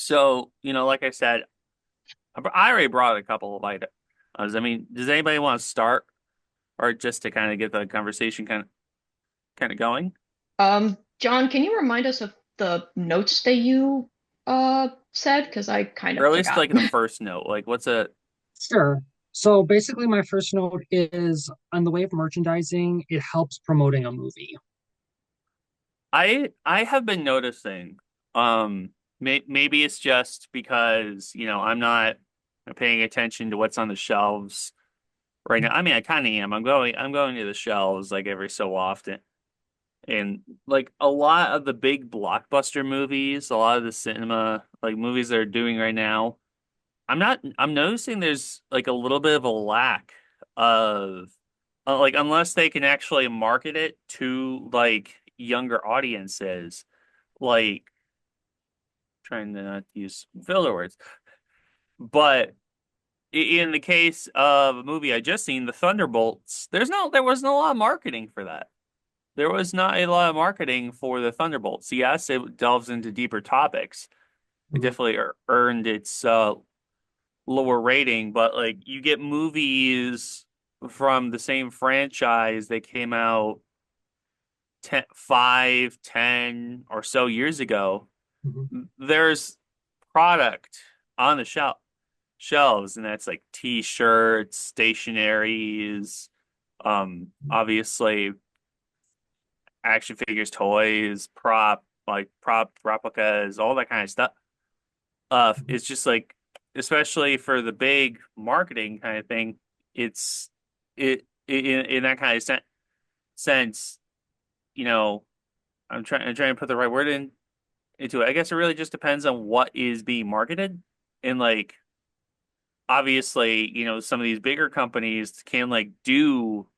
So, like I said, I already brought a couple of items. I mean, does anybody want to start, or just to kind of get the conversation kind of going? John, can you remind us of the notes that you said? Because I kind Or of at least forgot. like the first note. Like, what's a Sure. So basically, my first note is on the way of merchandising, it helps promoting a movie. I have been noticing, maybe it's just because, I'm not paying attention to what's on the shelves right now. I mean, I kind of am. I'm going to the shelves like every so often. And like a lot of the big blockbuster movies, a lot of the cinema like movies they're doing right now, I'm noticing there's like a little bit of a lack of like unless they can actually market it to like younger audiences, like trying to not use filler words. But in the case of a movie I just seen, The Thunderbolts, there wasn't a lot of marketing for that. There was not a lot of marketing for the Thunderbolts. Yes, it delves into deeper topics. It Mhm. definitely earned its lower rating, but like you get movies from the same franchise that came out 5, 10 or so years ago. Mhm. There's product on the shelves, and that's like t-shirts, stationaries, obviously action figures, toys, prop replicas, all that kind of stuff. Mhm. It's just like, especially for the big marketing kind of thing, it's in that kind of sense, you know, I'm trying to put the right word into it. I guess it really just depends on what is being marketed. And like obviously, some of these bigger companies can like do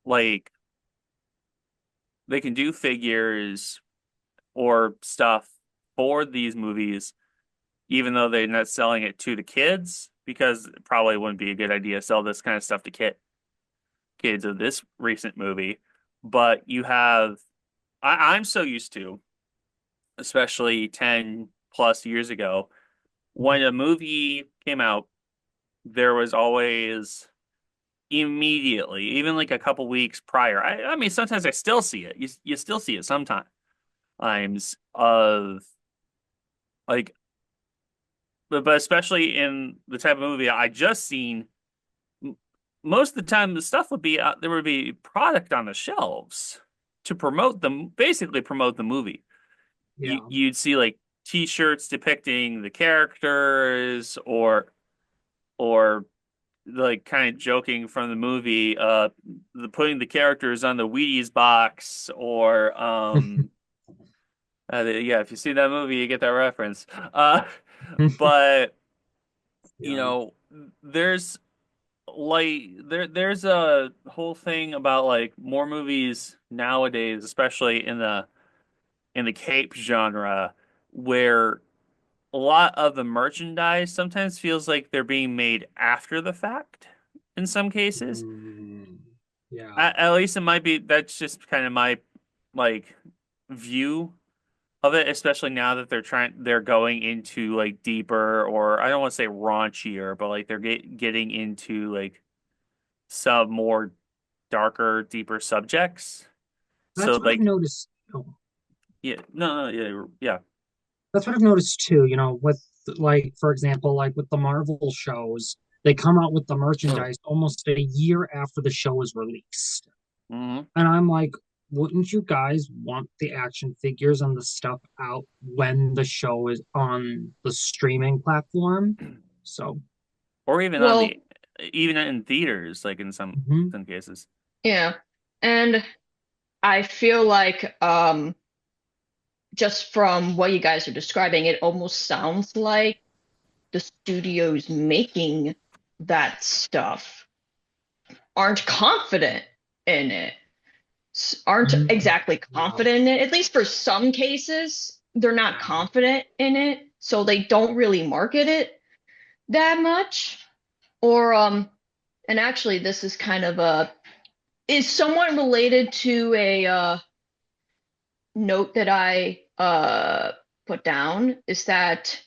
like they can do figures or stuff for these movies, even though they're not selling it to the kids, because it probably wouldn't be a good idea to sell this kind of stuff to kids of this recent movie. But I'm so used to, especially 10 plus years ago, when a movie came out, there was always immediately, even like a couple weeks prior. I mean, sometimes I still see it. You still see it sometimes of like, but especially in the type of movie I just seen, most of the time the stuff would be there would be product on the shelves to promote them, basically promote the movie. Yeah. You'd see like t-shirts depicting the characters or like kind of joking from the movie, the putting the characters on the Wheaties box or yeah, if you see that movie, you get that reference. But you Yeah. know, there's there's a whole thing about like more movies nowadays, especially in the cape genre, where a lot of the merchandise sometimes feels like they're being made after the fact in some cases. Mm, yeah. At least it might be, that's just kind of my like view of it, especially now that they're going into like deeper, or I don't want to say raunchier, but like they're getting into like some more darker, deeper subjects. So That's what I've like noticed. Oh, yeah, no, no, yeah, yeah. that's what I've noticed too, with like, for example, like with the Marvel shows, they come out with the merchandise almost a year after the show is released. Hmm. And I'm like, wouldn't you guys want the action figures and the stuff out when the show is on the streaming platform? So, Or Well, even in theaters, like in mhm. some cases. yeah. And I feel like just from what you guys are describing, it almost sounds like the studios making that stuff aren't confident in it. Aren't Mhm. exactly Yeah. confident in it. At least for some cases, they're not confident in it, so they don't really market it that much. Or and actually this is kind of a is somewhat related to a note that I put down is that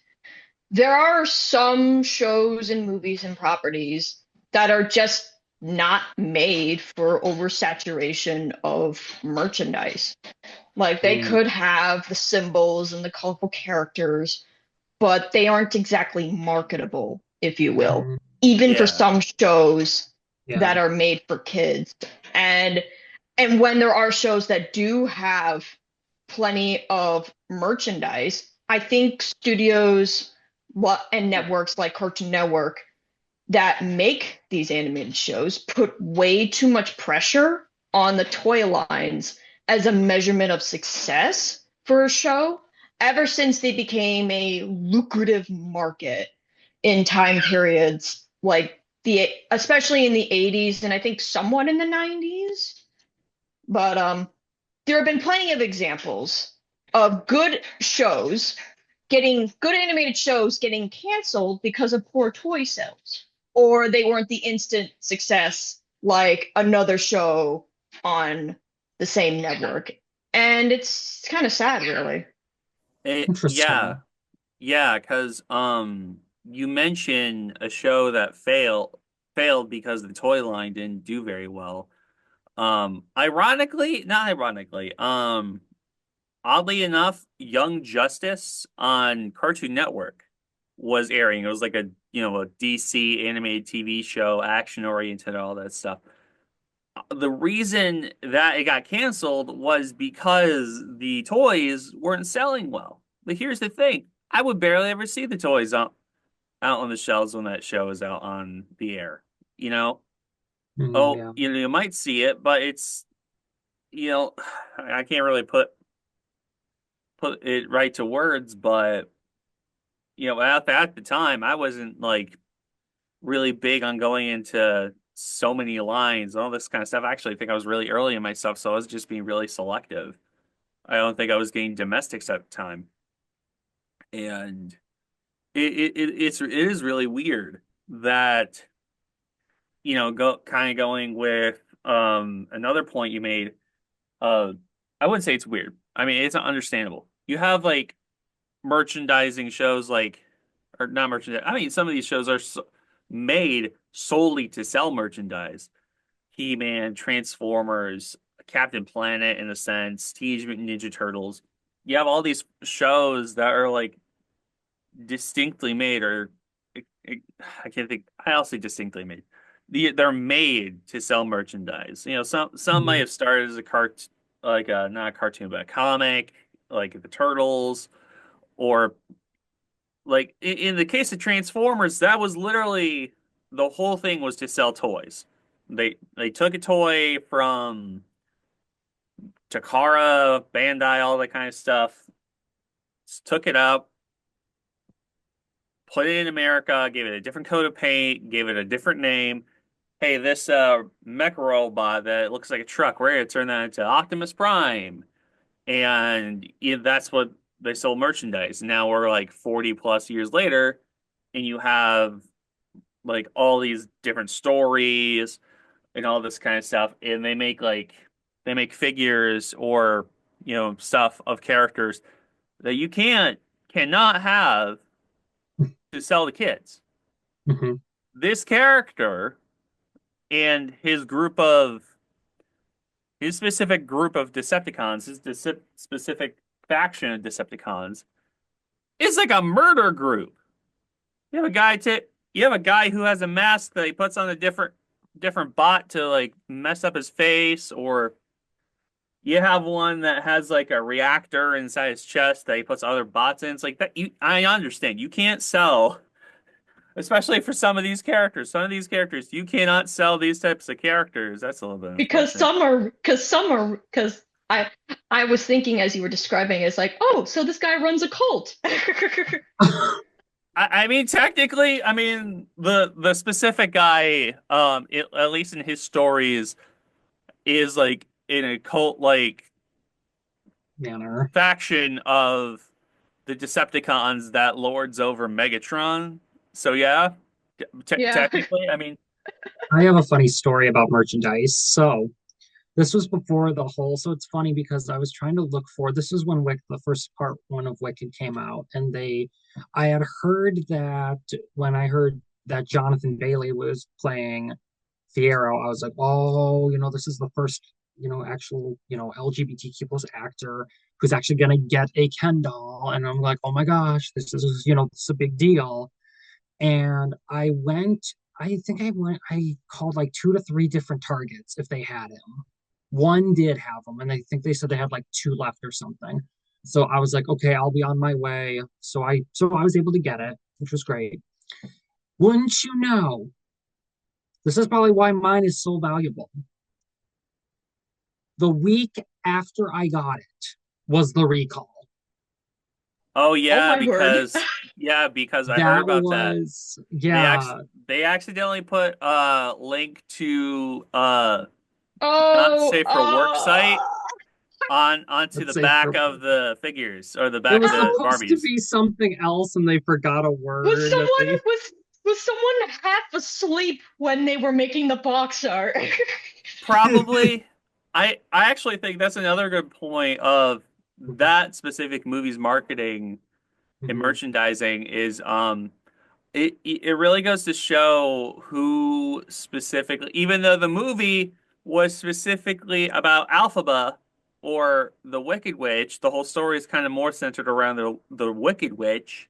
there are some shows and movies and properties that are just not made for oversaturation of merchandise. Like they Mm, could have the symbols and the colorful characters, but they aren't exactly marketable, if you will, mm, even for Yeah. some shows yeah. that are made for kids. And and when there are shows that do have plenty of merchandise, I think studios what and networks like Cartoon Network that make these animated shows put way too much pressure on the toy lines as a measurement of success for a show ever since they became a lucrative market in time periods like the especially in the 80s and I think somewhat in the 90s. But there have been plenty of examples of good animated shows getting canceled because of poor toy sales, or they weren't the instant success like another show on the same network. And it's kind of sad, really. Yeah. Interesting. Yeah, because you mentioned a show that failed because the toy line didn't do very well. Ironically, not ironically, oddly enough, Young Justice on Cartoon Network was airing. It was like a DC animated TV show, action oriented, all that stuff. The reason that it got canceled was because the toys weren't selling well. But here's the thing, I would barely ever see the toys out on the shelves when that show is out on the air. You know, Mm, oh, yeah. you might see it, but it's you know, I can't really put it right to words, but at the time, I wasn't like really big on going into so many lines and all this kind of stuff. Actually, I think I was really early in my stuff, so I was just being really selective. I don't think I was getting domestics at the time, and it is really weird that go kind of going with another point you made. Uh, I wouldn't say it's weird. I mean, it's understandable. You have like merchandising shows like, or not merchandise. I mean, some of these shows are made solely to sell merchandise. He-Man, Transformers, Captain Planet, in a sense, Teenage Mutant Ninja Turtles. You have all these shows that are like distinctly made, or I can't think. I'll say distinctly made. They're made to sell merchandise. Some might Mm, have started as a like a not a cartoon, but a comic, like the Turtles, or like in the case of Transformers, that was literally the whole thing was to sell toys. They took a toy from Takara, Bandai, all that kind of stuff, took it up, put it in America, gave it a different coat of paint, gave it a different name. Hey, this mech robot that looks like a truck, we're gonna turn that into Optimus Prime. And that's what they sold merchandise. Now we're like 40 plus years later, and you have like all these different stories and all this kind of stuff, and they make figures or stuff of characters that you cannot have to sell to kids. mhm, This character and his specific group of Decepticons, his specific faction of Decepticons, is like a murder group. You have a guy t you have a guy who has a mask that he puts on a different bot to like mess up his face, or you have one that has like a reactor inside his chest that he puts other bots in. It's like that. I understand you can't sell, especially for some of these characters. Some of these characters you cannot sell these types of characters. That's a little bit unfortunate. Because I was thinking as you were describing it's like, oh, so this guy runs a cult. I mean, technically, I mean the specific guy, at least in his stories, is like in a cult like manner. faction of the Decepticons that lords over Megatron. So yeah, Yeah. technically, I mean, I have a funny story about merchandise. So, this was before the whole, so it's funny because I was trying to look for this is when the first part one of Wicked came out, and I had heard that when I heard that Jonathan Bailey was playing Fiero, I was like, oh, this is the first, actual, LGBTQ plus actor who's actually gonna get a Ken doll, and I'm like, oh my gosh, this is a big deal. And I called like two to three different Targets if they had him. One did have him, and I think they said they had like two left or something. So I was like, okay, I'll be on my way. So I was able to get it, which was great. Wouldn't you know? This is probably why mine is so valuable. The week after I got it was the recall. Oh Oh yeah, my word. because I heard That about that. was, They act yeah, they accidentally put a link to not Oh, safe for work site onto let's the say back for of the figures or the it back of was the oh, supposed to Barbies. be something else and they forgot a was word. someone was someone half asleep when they were making the box art? Probably. I actually think that's another good point of that specific movie's marketing and Mhm, merchandising is it really goes to show who specifically, even though the movie was specifically about Alphaba or the Wicked Witch, the whole story is kind of more centered around the Wicked Witch.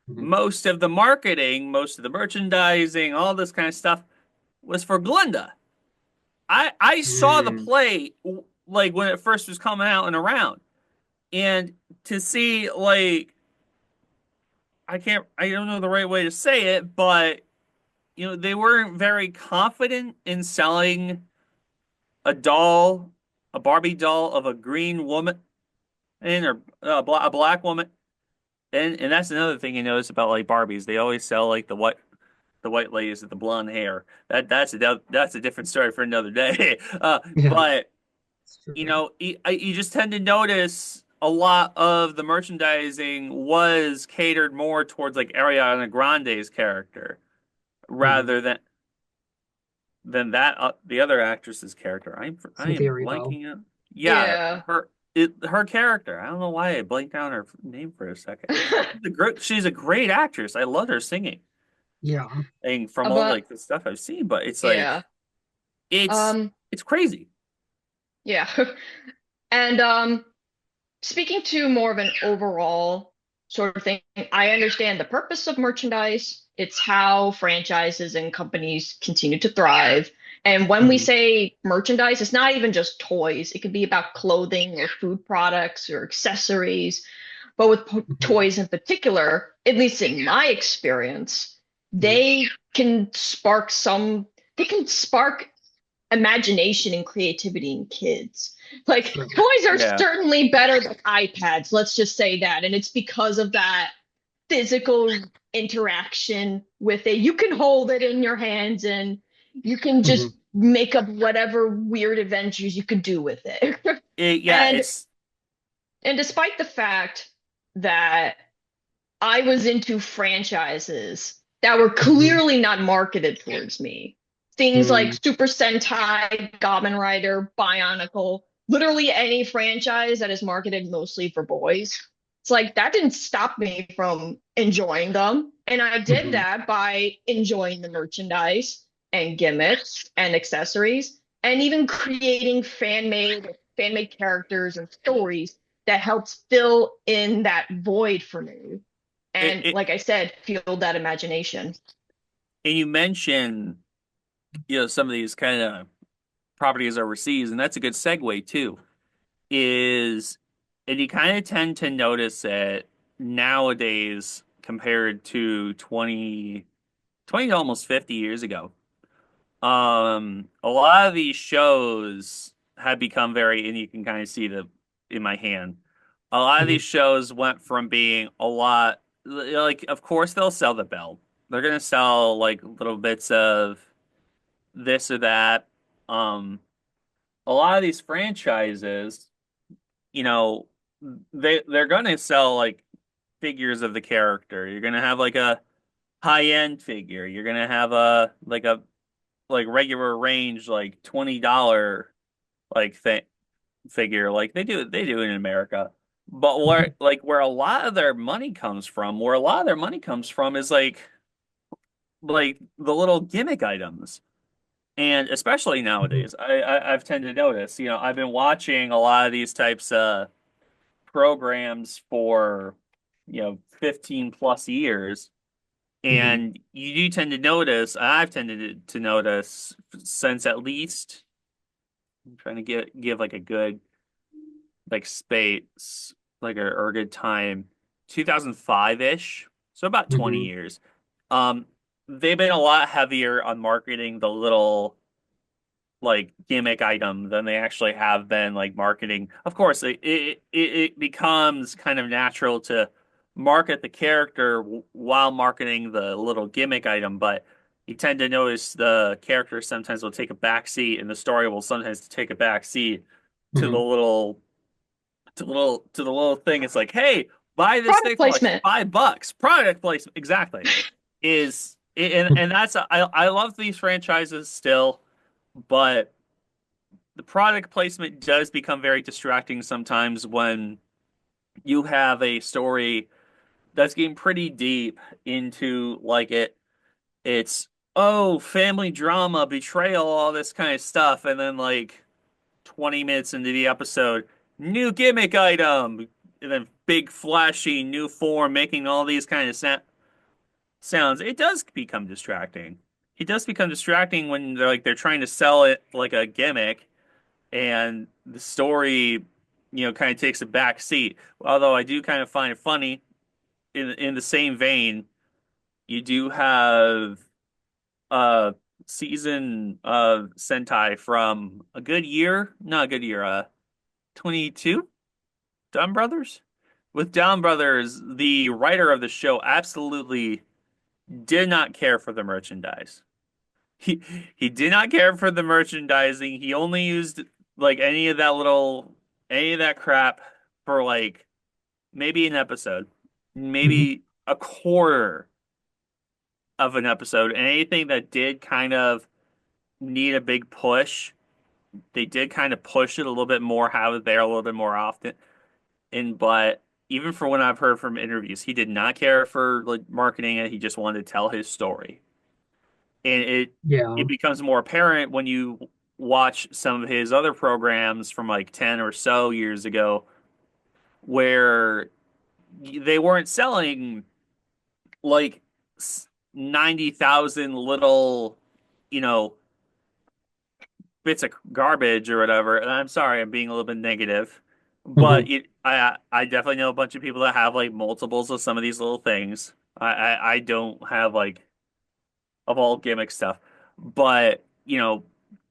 mhm, Most of the marketing, most of the merchandising, all this kind of stuff was for Glinda. I saw the mhm, play like when it first was coming out and around, and to see like I don't know the right way to say it, but they weren't very confident in selling a doll, a Barbie doll of a green woman or a black woman. And that's another thing you notice about like Barbies. They always sell like the white ladies with the blonde hair. That's a different story for another day. yeah, But it's true. you just tend to notice a lot of the merchandising was catered more towards like Ariana Grande's character Mhm. rather than that the other actress's character. I Cynthia am Erivo. blanking out. Yeah, Yeah. her character. I don't know why I blanked on her name for a second. She's a great actress. I love her singing Yeah. and from all But like the stuff I've seen, but it's like yeah. it's Um, it's crazy. yeah. And speaking to more of an overall sort of thing, I understand the purpose of merchandise. It's how franchises and companies continue to thrive. And when we Mhm, say merchandise, it's not even just toys. It could be about clothing or food products or accessories. But with mhm, toys in particular, at least in my experience, mhm. they can spark some, they can spark imagination and creativity in kids. Like True. toys are Yeah. certainly better than iPads, let's just say that. And it's because of that physical interaction with it. You can hold it in your hands and you can just Mhm, make up whatever weird adventures you could do with it. Yeah, and it's and despite the fact that I was into franchises that were mhm, clearly not marketed towards me. Things like mhm. Super Sentai, Kamen Rider, Bionicle, literally any franchise that is marketed mostly for boys. It's like that didn't stop me from enjoying them. And I did Mhm. that by enjoying the merchandise and gimmicks and accessories and even creating fan made characters and stories that helps fill in that void for me it, and it like I said, fueled that imagination. and you mentioned some of these kind of properties overseas, and that's a good segue too. Is and you kind of tend to notice it nowadays compared to 20 to almost 50 years ago. A lot of these shows have become very, and you can kind of see the in my hand. A lot of these Mhm. shows went from being a lot like, of course, they'll sell the belt. They're gonna sell like little bits of this or that. Um, a lot of these franchises, you know, they're gonna sell like figures of the character. You're gonna have like a high-end figure. You're gonna have a like regular range like $20 like th figure like they do in America. But Mhm. where a lot of their money comes from, where a lot of their money comes from is like the little gimmick items. And especially Mhm. nowadays, I've tended to notice, I've been watching a lot of these types of programs for, 15 plus years. Mhm. And you do tend to notice, I've tended to notice since at least, I'm trying to give like a good like space, like or a good time, 2005-ish, so about 20 Mhm. years. Um, they've been a lot heavier on marketing the little like gimmick item than they actually have been like marketing. Of course, it becomes kind of natural to market the character while marketing the little gimmick item, but you tend to notice the character sometimes will take a back seat and the story will sometimes take a back seat to the Mhm. little to the little thing. It's like, hey, buy this Product thing for like placement. $5. Product placement, exactly. And that's I love these franchises still, but the product placement does become very distracting sometimes when you have a story that's getting pretty deep into like it's oh family drama, betrayal, all this kind of stuff, and then like 20 minutes into the episode, new gimmick item, and then big flashy new form making all these kind of sounds. It does become distracting. It does become distracting when they're trying to sell it like a gimmick and the story, kind of takes a back seat. Although I do kind of find it funny in the same vein, you do have a season of Sentai from a good year, not a good year, 22 Down Brothers. With Down Brothers, the writer of the show absolutely did not care for the merchandise. He he did not care for the merchandising. He only used like any of that crap for like maybe an episode, Mhm. maybe a quarter of an episode, and anything that did kind of need a big push, they did kind of push it a little bit more, have it there a little bit more often. And but even for when I've heard from interviews, he did not care for like marketing it. He just wanted to tell his story. And it Yeah. becomes more apparent when you watch some of his other programs from like 10 or so years ago where they weren't selling like 90,000 little, you know, bits of garbage or whatever. And I'm sorry, I'm being a little bit negative, but Mhm. I definitely know a bunch of people that have like multiples of some of these little things. I don't have like of all gimmick stuff. But,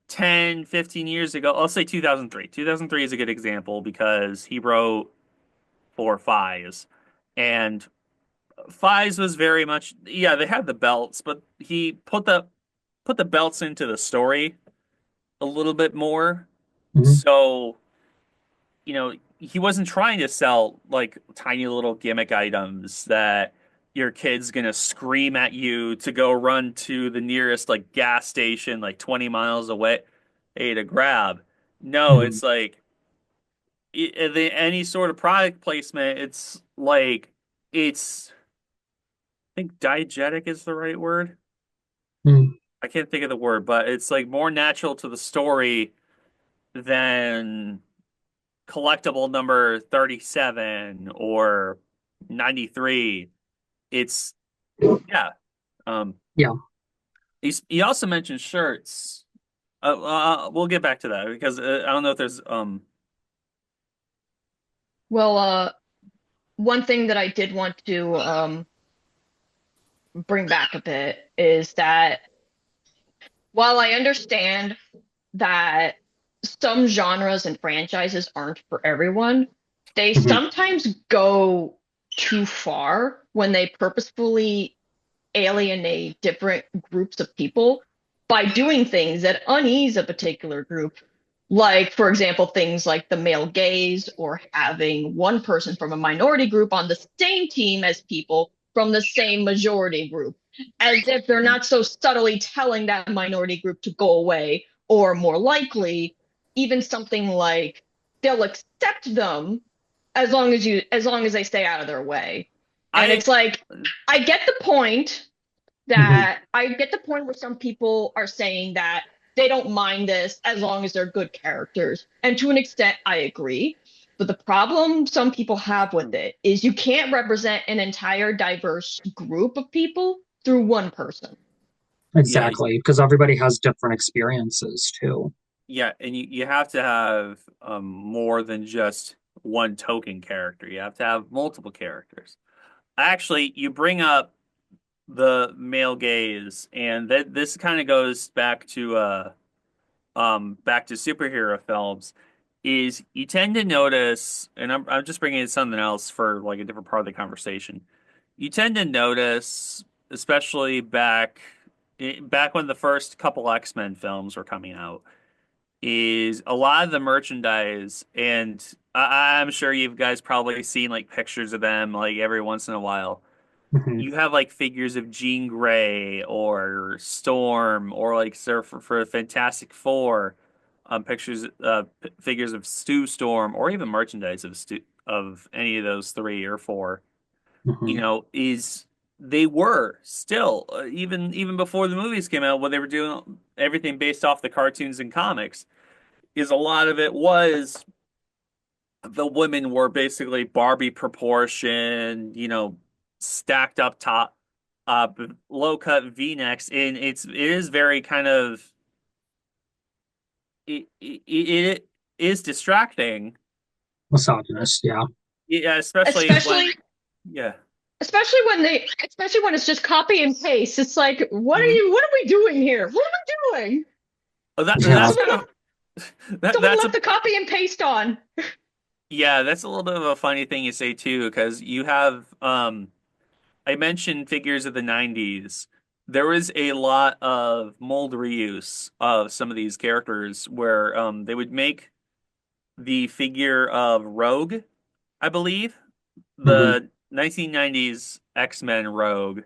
10, 15 years ago, I'll say 2003. 2003 is a good example because he wrote for Fives. And Fives was very much, yeah, they had the belts, but he put the belts into the story a little bit more. Mhm. So, he wasn't trying to sell like tiny little gimmick items that your kid's gonna scream at you to go run to the nearest like gas station like 20 miles away, hey, to grab. No, Mhm. it's like any sort of product placement, it's like it's I think diegetic is the right word. Mhm. I can't think of the word, but it's like more natural to the story than collectible number 37 or 93. It's yeah. Um, Yeah. he also mentioned shirts. We'll get back to that because I don't know if there's Well, one thing that I did want to bring back a bit is that while I understand that some genres and franchises aren't for everyone, they Mhm. sometimes go too far when they purposefully alienate different groups of people by doing things that unease a particular group. Like, for example, things like the male gaze or having one person from a minority group on the same team as people from the same majority group, as if they're not so subtly telling that minority group to go away, or more likely, even something like they'll accept them as long as they stay out of their way. And I it's like I get the point Hmm. where some people are saying that they don't mind this as long as they're good characters. And to an extent, I agree. But the problem some people have with it is you can't represent an entire diverse group of people through one person. yeah, Exactly, because everybody has different experiences too. yeah, and you have to have more than just one token character. You have to have multiple characters. Actually, you bring up the male gaze, and that this kind of goes back to superhero films, is you tend to notice, and I'm just bringing in something else for like a different part of the conversation. You tend to notice, especially back when the first couple X-Men films were coming out, is a lot of the merchandise, and I'm sure you guys probably seen like pictures of them like every once in a while. Hmm. You have like figures of Jean Grey or Storm or like for Fantastic Four, pictures figures of Stu Storm or even merchandise of any of those three or four. Hmm. Is they were still even before the movies came out when they were doing everything based off the cartoons and comics. Is a lot of it was the women were basically Barbie proportion, stacked up top, low cut V-necks, and it is very kind of it is distracting. Misogynist, yeah. Yeah, especially when Especially yeah. especially when it's just copy and paste. It's like, Mhm. what are we doing here? What are we doing? Oh, Yeah. that's Someone kind left of that someone that's left a the copy and paste on. yeah, that's a little bit of a funny thing you say too, because you have I mentioned figures of the 90s. There was a lot of mold reuse of some of these characters where they would make the figure of Rogue, I believe, Hmm. the 1990s X-Men Rogue,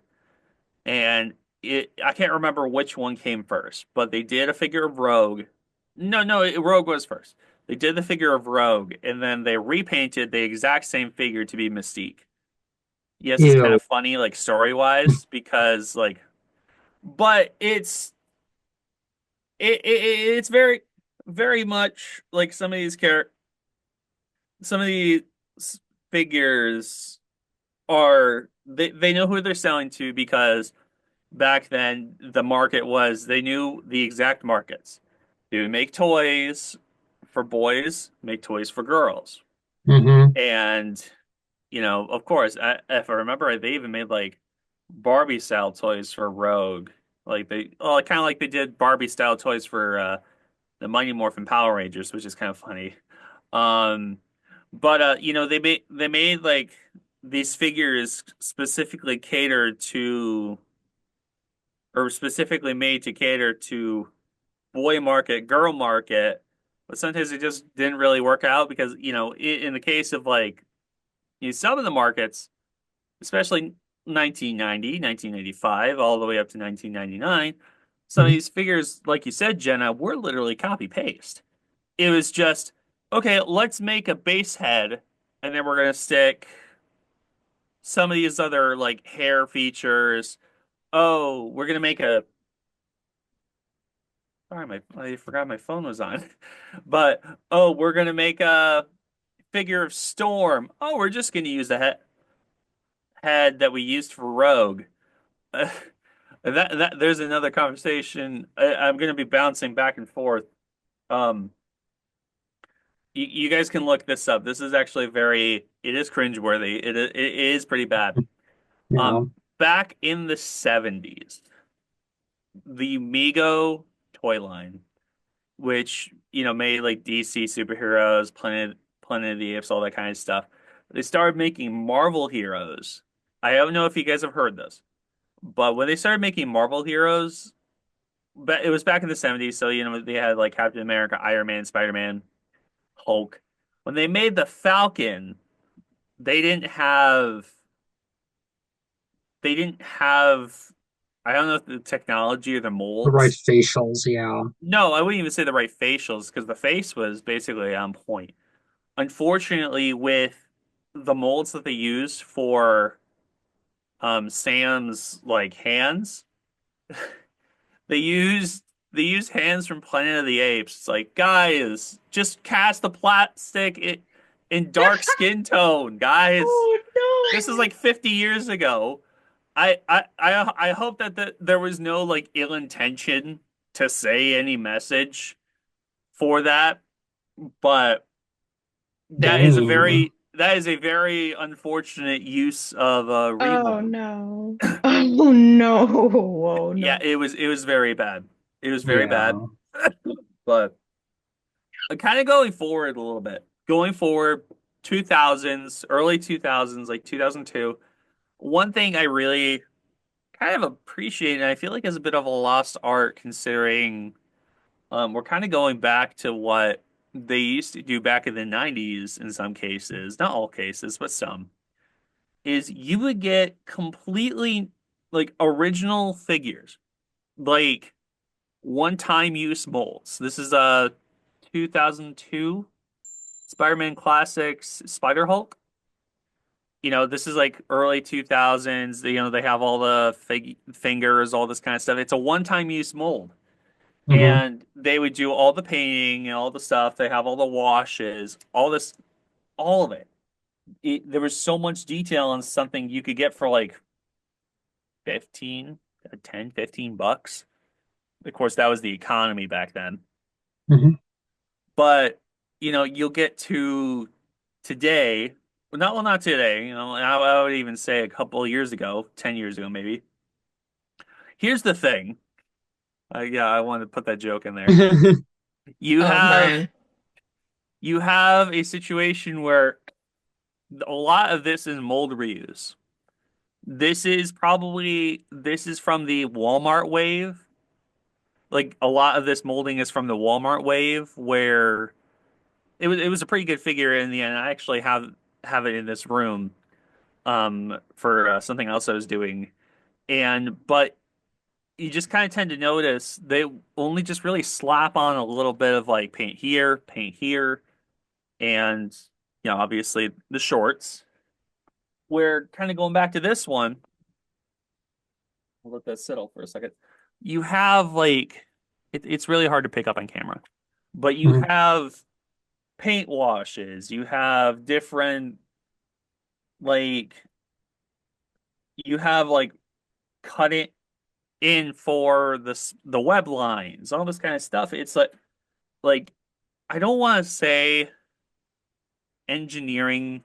and I can't remember which one came first, but they did a figure of Rogue. No, Rogue was first. They did the figure of Rogue, and then they repainted the exact same figure to be Mystique. Yes, it's kind Ew. of funny, like story-wise, because like, but it's very very much like some of these figures they know who they're selling to because back then the market was they knew the exact markets. They would make toys for boys, make toys for girls. Hmm. And of course, if I remember right, they even made like Barbie style toys for Rogue. Like kind of like they did Barbie style toys for the Mighty Morphin Power Rangers, which is kind of funny. Um, but they made like these figures specifically catered to or specifically made to cater to boy market, girl market, but sometimes it just didn't really work out because in the case of like some of the markets, especially 1990, 1995, all the way up to 1999, some of Hmm. these figures, like you said, Jenna, were literally copy paste. It was just, okay, let's make a base head, and then we're gonna stick some of these other like hair features. Oh, we're gonna make a sorry, I forgot my phone was on. But oh, we're gonna make a figure of Storm. Oh, we're just gonna use the head that we used for Rogue. That there's another conversation. I'm gonna be bouncing back and forth. Um, you guys can look this up. This is actually it is cringeworthy. It is pretty bad. Yeah. Back in the 70s, the Mego toy line, which made like DC superheroes, Planet of the Apes, all that kind of stuff. They started making Marvel heroes. I don't know if you guys have heard this, but when they started making Marvel heroes, but it was back in the 70s, so they had like Captain America, Iron Man, Spider-Man, Hulk. When they made the Falcon, they didn't have they didn't have I don't know if the technology or the The right molds. facials, yeah. No, I wouldn't even say the right facials because the face was basically on point. Unfortunately, with the molds that they used for Sam's like hands, they used they used hands from Planet of the Apes. It's like, guys, just cast the plastic in dark skin tone, guys. Oh This is no. like 50 years ago. I hope that there was no like ill intention to say any message for that, but Dang. that is a very unfortunate use of Oh remold. no. Oh no. Oh Yeah, no. it was very bad. It was very bad. Yeah. But kind of going forward a little bit, going forward, 2000s, early 2000s, like 2002. One thing I really kind of appreciate, and I feel like is a bit of a lost art, considering we're kind of going back to what they used to do back in the 90s in some cases, not all cases, but some, is you would get completely like original figures, like one-time use molds. This is a 2002 Spider-Man Classics Spider Hulk. This is like early 2000s. They have all the fingers, all this kind of stuff. It's a one-time use mold. Hmm. And they would do all the painting and all the stuff. They have all the washes, all this, all of it. There was so much detail on something you could get for like 15, 10, $15. Of course, that was the economy back then. Hmm. But, you'll get to today, not today, I would even say a couple of years ago, 10 years ago, maybe. Here's the thing. Yeah, I wanted to put that joke in there. You Oh have man. you have a situation where a lot of this is mold reuse. This is from the Walmart wave. Like a lot of this molding is from the Walmart wave where it was a pretty good figure in the end. I actually have it in this room for something else I was doing. And but you just kind of tend to notice they only just really slap on a little bit of like paint here, and obviously the shorts. We're kind of going back to this one. I'll let that settle for a second. You have like it's really hard to pick up on camera, but you Hmm. have paint washes, you have different like you have like cut it in for the web lines, all this kind of stuff. It's like I don't want to say engineering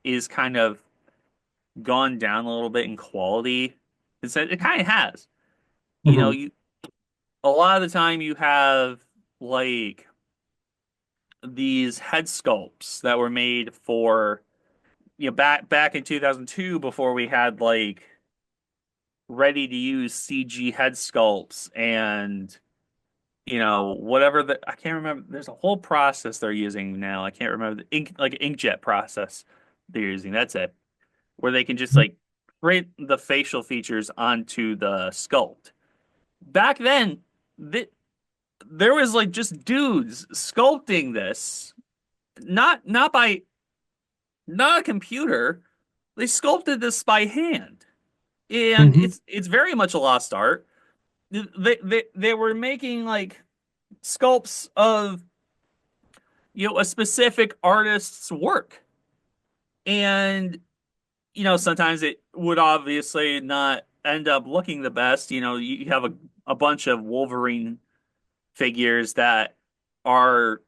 is kind of gone down a little bit in quality. It kind of has. You know, Hmm. you a lot of the time you have like these head sculpts that were made for back in 2002 before we had like ready to use CG head sculpts and whatever I can't remember. There's a whole process they're using now. I can't remember the inkjet process they're using. That's it, where they can just like print the facial features onto the sculpt. Back then, th there was like just dudes sculpting this, not by not a computer. They sculpted this by hand, and Hmm. it's very much a lost art. They were making like sculpts of a specific artist's work, and sometimes it would obviously not end up looking the best. You have a bunch of Wolverine figures that are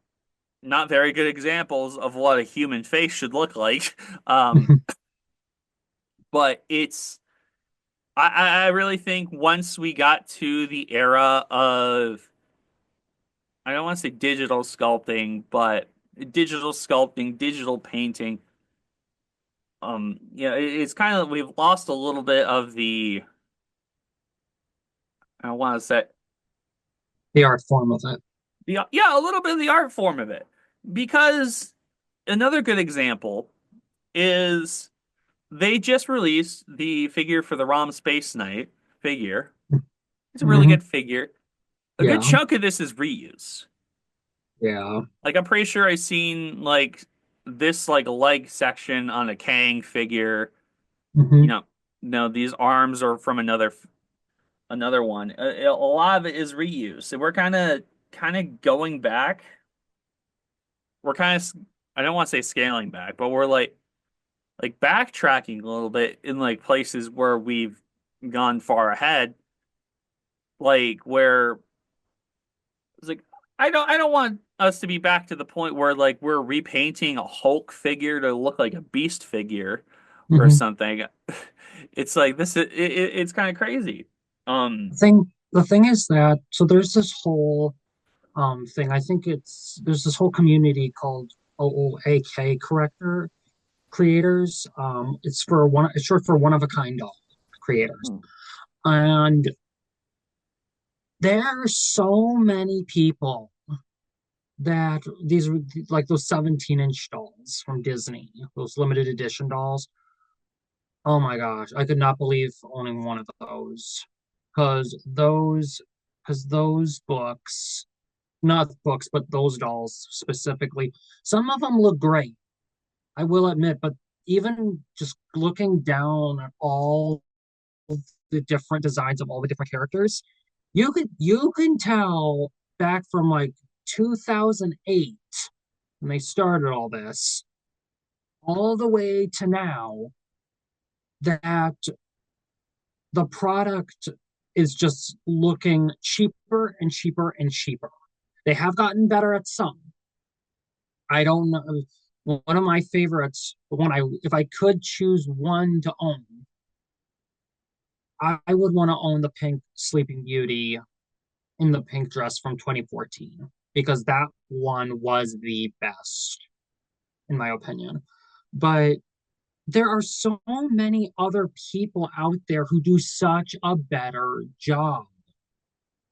not very good examples of what a human face should look like. Um, but I really think once we got to the era of, I don't want to say digital sculpting, but digital sculpting, digital painting, it's kind of, we've lost a little bit of I want to say, The art form of it. a little bit of the art form of it. Because another good example is they just released the figure for the ROM Space Knight figure. It's a really Hmm. good figure. A good Yeah. chunk of this is reuse. Yeah. Like I'm pretty sure I seen like this like leg section on a Kang figure. You Hmm. know, no, these arms are from another one. A lot of it is reuse. So we're kind of going back. We're kind of I don't want to say scaling back, but we're like backtracking a little bit in like places where we've gone far ahead, like where it's like I don't want us to be back to the point where like we're repainting a Hulk figure to look like a Beast figure or Hmm. something. It's like it's kind of crazy. Um, The thing is that so there's this whole thing. I think there's this whole community called OOAK corrector creators. It's short for one of a kind doll creators. hmm, And there are so many people that these are like those 17-inch dolls from Disney, those limited edition dolls. Oh my gosh, I could not believe owning one of those. Because those books, not books, but those dolls specifically, some of them look great, I will admit, but even just looking down at all the different designs of all the different characters, you can tell back from like 2008 when they started all this, all the way to now, that the product is just looking cheaper and cheaper and cheaper. They have gotten better at some. I don't know. One of my favorites, one I if I could choose one to own, I would want to own the pink Sleeping Beauty in the pink dress from 2014 because that one was the best in my opinion. But there are so many other people out there who do such a better job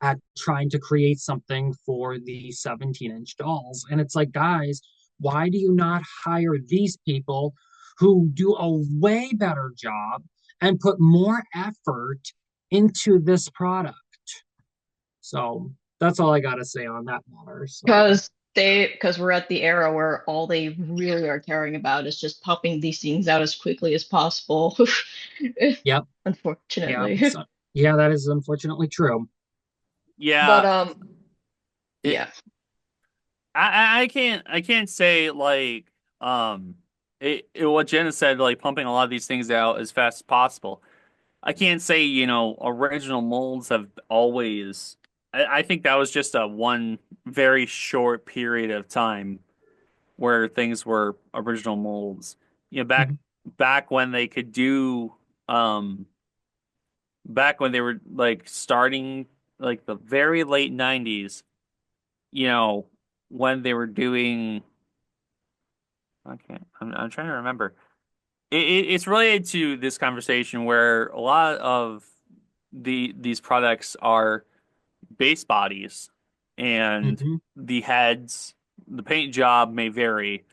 at trying to create something for the 17-inch dolls. And it's like, guys, why do you not hire these people who do a way better job and put more effort into this product? So that's all I got to say on that matter. So, Because we're at the era where all they really are caring about is just popping these things out as quickly as possible. yep. Yeah. Unfortunately. So, yeah, that is unfortunately true. But yeah, it, yeah. I can't say like what Jenna said, like pumping a lot of these things out as fast as possible. I can't say, original molds have always. I think that was just a one very short period of time where things were original molds. You know, back Mhm. back when they could do, um, back when they were like starting, like the very late '90s. You know, when they were doing. Okay, I'm trying to remember. It's related to this conversation where a lot of these products are base bodies and Mhm. the heads, the paint job may vary,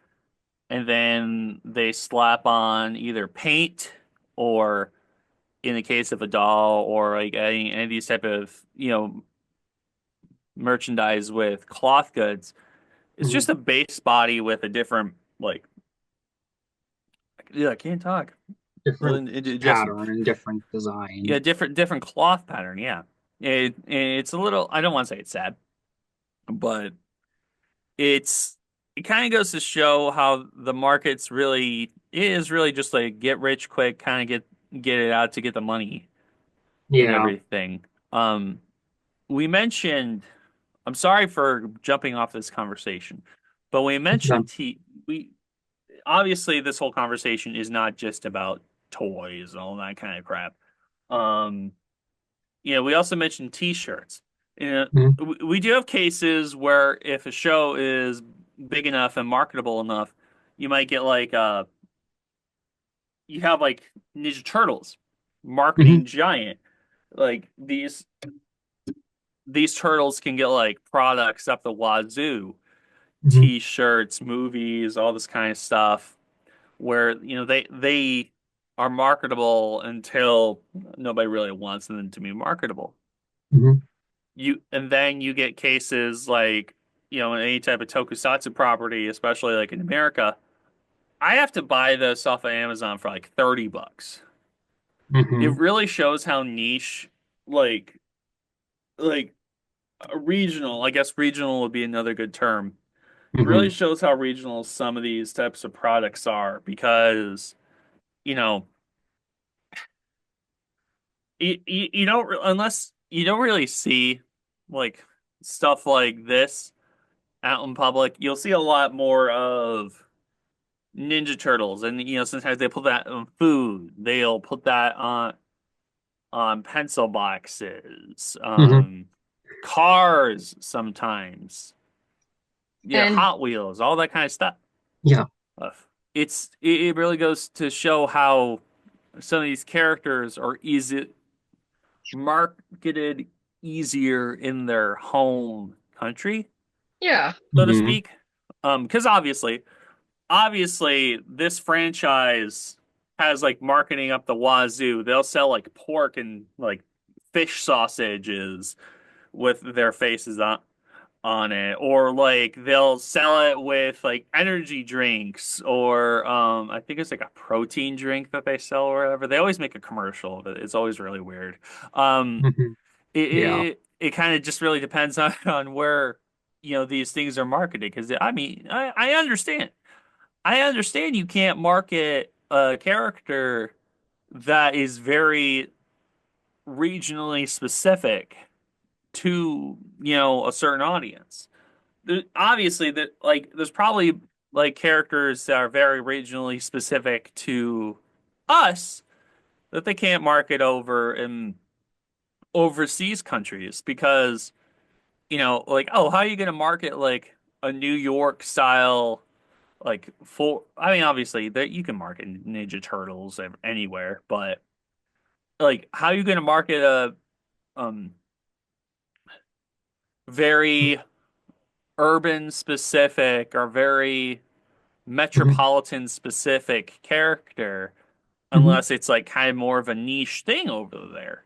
and then they slap on either paint or in the case of a doll or like any of these type of, merchandise with cloth goods. It's Mhm. just a base body with a different like yeah, I can't talk. Different Adjustment. pattern and different design. Yeah, different cloth pattern, yeah. It's a little I don't want to say it's sad, but it kind of goes to show how the market's really it is really just like get rich quick, kind of get it out to get the money and Yeah. everything. Um, we mentioned I'm sorry for jumping off this conversation, but we mentioned Done. T we obviously this whole conversation is not just about toys and all that kind of crap. Um, we also mentioned T-shirts. Mhm. We do have cases where if a show is big enough and marketable enough, you might get like you have like Ninja Turtles, Mhm. marketing giant. Like these turtles can get like products up the wazoo, Mhm. T-shirts, movies, all this kind of stuff, where they are marketable until nobody really wants them to be marketable. Hmm. And then you get cases like, in any type of tokusatsu property, especially like in America, I have to buy this off of Amazon for like $30. It Hmm. really shows how niche, like, like regional, I guess regional would be another good term. It really Hmm. shows how regional some of these types of products are because, you know, you don't, unless you don't really see like stuff like this out in public, you'll see a lot more of Ninja Turtles, and sometimes they put that on food. They'll put that on pencil boxes, Hmm. cars sometimes. Yeah, And Hot Wheels, all that kind of stuff. Yeah. Uh, it really goes to show how some of these characters are easy marketed easier in their home country, yeah, so to Hmm. speak. Because obviously this franchise has like marketing up the wazoo. They'll sell like pork and like fish sausages with their faces on it, or like they'll sell it with like energy drinks, or I think it's like a protein drink that they sell or whatever. They always make a commercial of it. It's always really weird. Um, Hmm. it Yeah. it kind of just really depends on where these things are marketed. Because I mean, I understand you can't market a character that is very regionally specific to, a certain audience. Obviously, that like there's probably like characters that are very regionally specific to us that they can't market over in overseas countries because, like, oh, how are you going to market like a New York style like full I mean obviously that you can market Ninja Turtles anywhere, but like how are you going to market a um very urban specific or very Hmm. metropolitan specific character Hmm. unless it's like kind of more of a niche thing over there?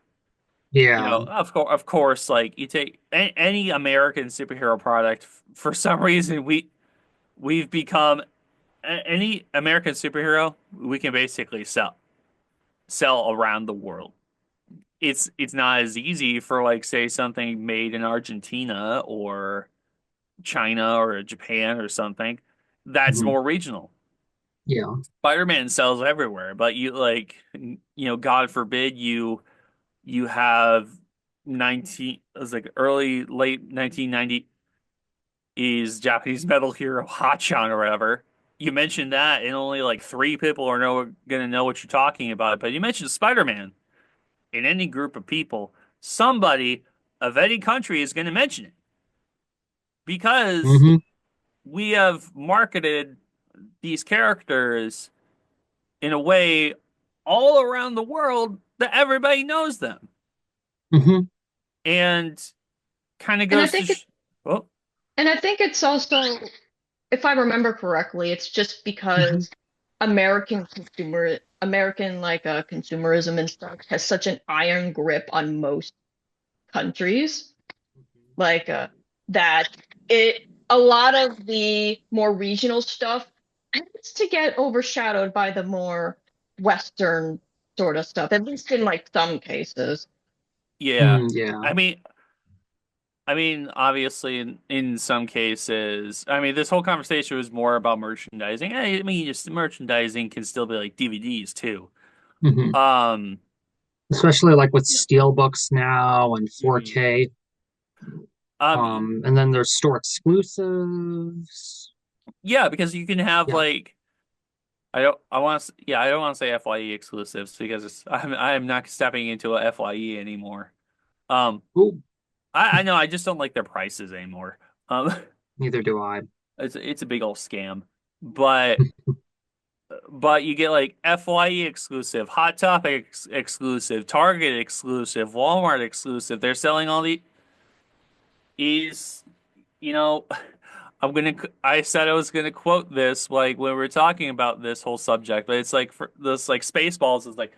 Yeah. Of course, like you take any American superhero product, for some reason we've become any American superhero we can basically sell around the world. It's not as easy for like say something made in Argentina or China or Japan or something that's Hmm. more regional. Yeah. Spider-Man sells everywhere, but you like God forbid you have 19 it was like early late 1990 is Japanese metal hero Hachan or whatever. You mentioned that and only like three people are gonna know what you're talking about. But you mentioned Spider-Man in any group of people, somebody of any country is gonna mention it because Hmm. we have marketed these characters in a way all around the world that everybody knows them. Hmm. And kind of and I goes to think it, well, and I think it's also, if I remember correctly, it's just Hmm. because American like consumerism and stuff has such an iron grip on most countries, like that it a lot of the more regional stuff tends to get overshadowed by the more Western sort of stuff, at least in like some cases. yeah. Mm, yeah. I mean, obviously, in some cases, I mean, this whole conversation was more about merchandising. I mean, just merchandising can still be like DVDs too. Hmm. Um, Especially like with steel books now and mhm. 4K. um, And then there's store exclusives. yeah, because you can have Yeah. like I don't want to say FYE exclusives because I'm not stepping into a FYE anymore. Um, Oh, I know I just don't like their prices anymore. Um, neither do I. it's a big old scam, but you get like FYE exclusive, Hot Topic exclusive, Target exclusive, Walmart exclusive. They're selling all these, you know, I said I was gonna quote this like when we were talking about this whole subject, but it's like for this like Spaceballs is like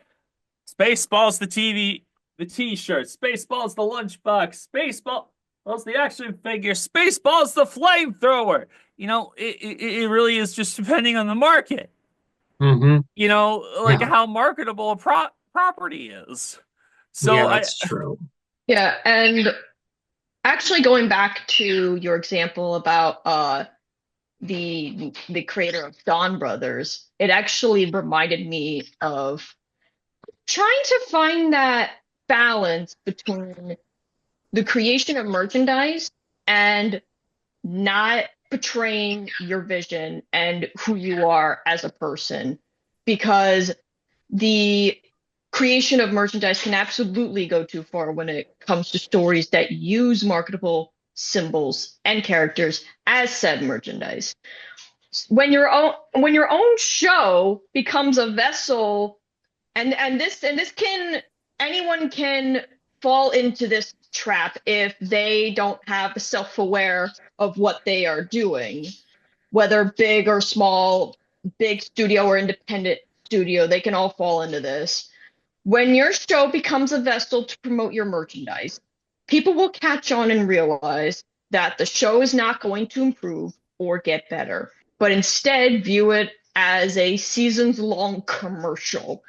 Spaceballs the TV. the T-shirts, Spaceballs the lunchbox, Spaceball's the action figure, Spaceball's the flamethrower. It really is just depending on the market. Hmm. Like Yeah. how marketable a property is. Yeah, So I, that's true. Yeah, and actually going back to your example about the creator of Dawn Brothers, it actually reminded me of trying to find that balance between the creation of merchandise and not betraying your vision and who you are as a person. Because the creation of merchandise can absolutely go too far when it comes to stories that use marketable symbols and characters as said merchandise. When your own show becomes a vessel, and this can anyone can fall into this trap if they don't have self-aware of what they are doing, whether big or small, big studio or independent studio, they can all fall into this. When your show becomes a vessel to promote your merchandise, people will catch on and realize that the show is not going to improve or get better, but instead view it as a seasons long commercial,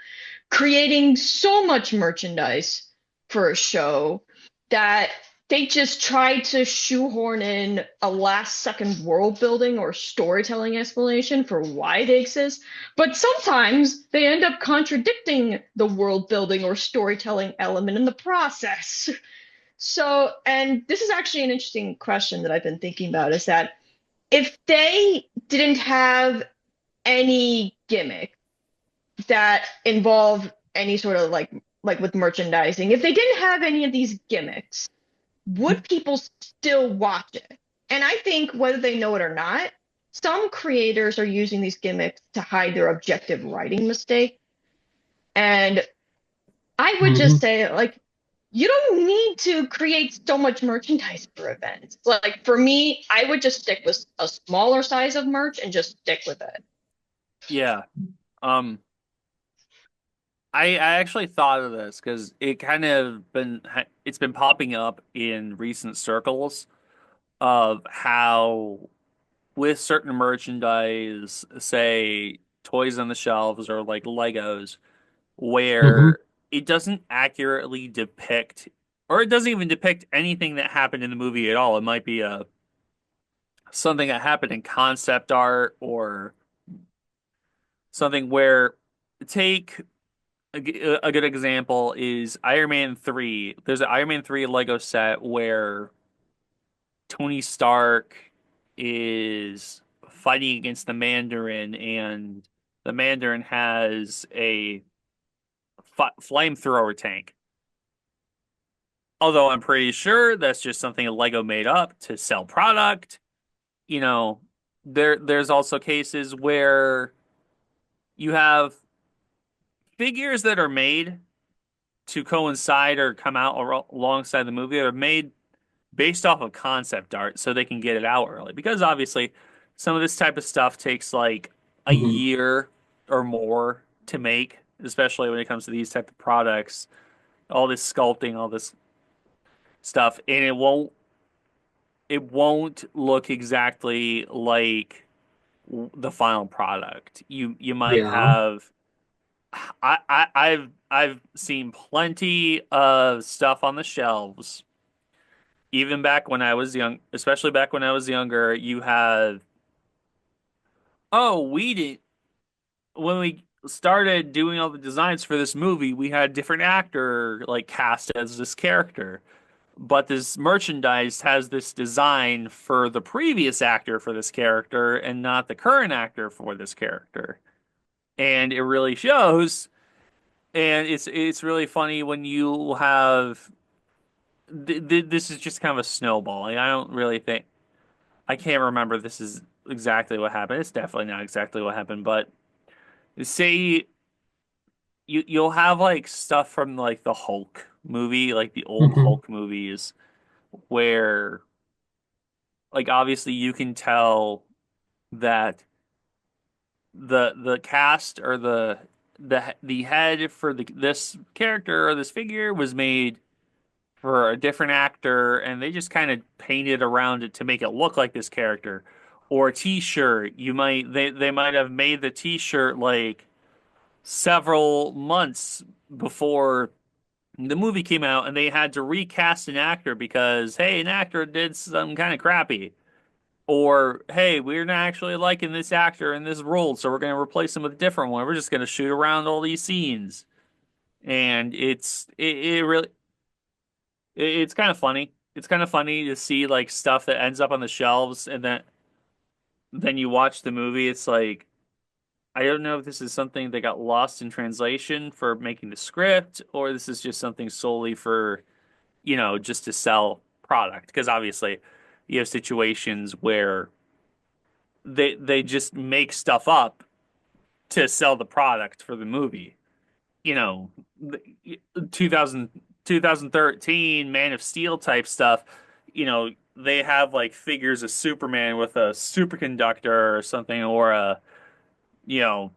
creating so much merchandise for a show that they just try to shoehorn in a last second world building or storytelling explanation for why they exist. But sometimes they end up contradicting the world building or storytelling element in the process. So, and this is actually an interesting question that I've been thinking about, is that if they didn't have any gimmick that involve any sort of like with merchandising, if they didn't have any of these gimmicks, would people still watch it? And I think whether they know it or not, some creators are using these gimmicks to hide their objective writing mistake. And I would Hmm. just say, like, you don't need to create so much merchandise for events. Like, for me, I would just stick with a smaller size of merch and just stick with it. yeah. Um, I actually thought of this because it's been popping up in recent circles of how with certain merchandise, say toys on the shelves or like Legos, Hmm. where it doesn't accurately depict, or it doesn't even depict anything that happened in the movie at all. It might be a something that happened in concept art or something where take a good example is Iron Man 3. There's an Iron Man 3 Lego set where Tony Stark is fighting against the Mandarin, and the Mandarin has a flamethrower tank. Although I'm pretty sure that's just something Lego made up to sell product. You know, there's also cases where you have figures that are made to coincide or come out alongside the movie that are made based off of concept art so they can get it out early. Because obviously, some of this type of stuff takes like a Hmm. year or more to make, especially when it comes to these type of products. All this sculpting, all this stuff, and it won't look exactly like the final product. You might Yeah. have I've seen plenty of stuff on the shelves even back when I was young, especially back when I was younger, you had, oh, we did, when we started doing all the designs for this movie, we had different actor like cast as this character. But this merchandise has this design for the previous actor for this character and not the current actor for this character. And it really shows. And it's really funny when you have this is just kind of a snowball. Like, I don't really think I can't remember this is exactly what happened. It's definitely not exactly what happened, but say you'll have like stuff from like the Hulk movie, like the old Hmm. Hulk movies, where like obviously you can tell that the cast or the head for this character or this figure was made for a different actor, and they just kind of painted around it to make it look like this character. Or a t-shirt, they might have made the t-shirt like several months before the movie came out, and they had to recast an actor because hey, an actor did something kind of crappy. Or hey, we're not actually liking this actor in this role, so we're going to replace him with a different one. We're just going to shoot around all these scenes, and it really it's kind of funny. It's kind of funny to see like stuff that ends up on the shelves, and then you watch the movie. It's like I don't know if this is something that got lost in translation for making the script, or this is just something solely for, just to sell product. Because obviously, you have situations where they just make stuff up to sell the product for the movie. You know, the 2000, 2013 Man of Steel type stuff, they have like figures of Superman with a superconductor or something, or a, you know,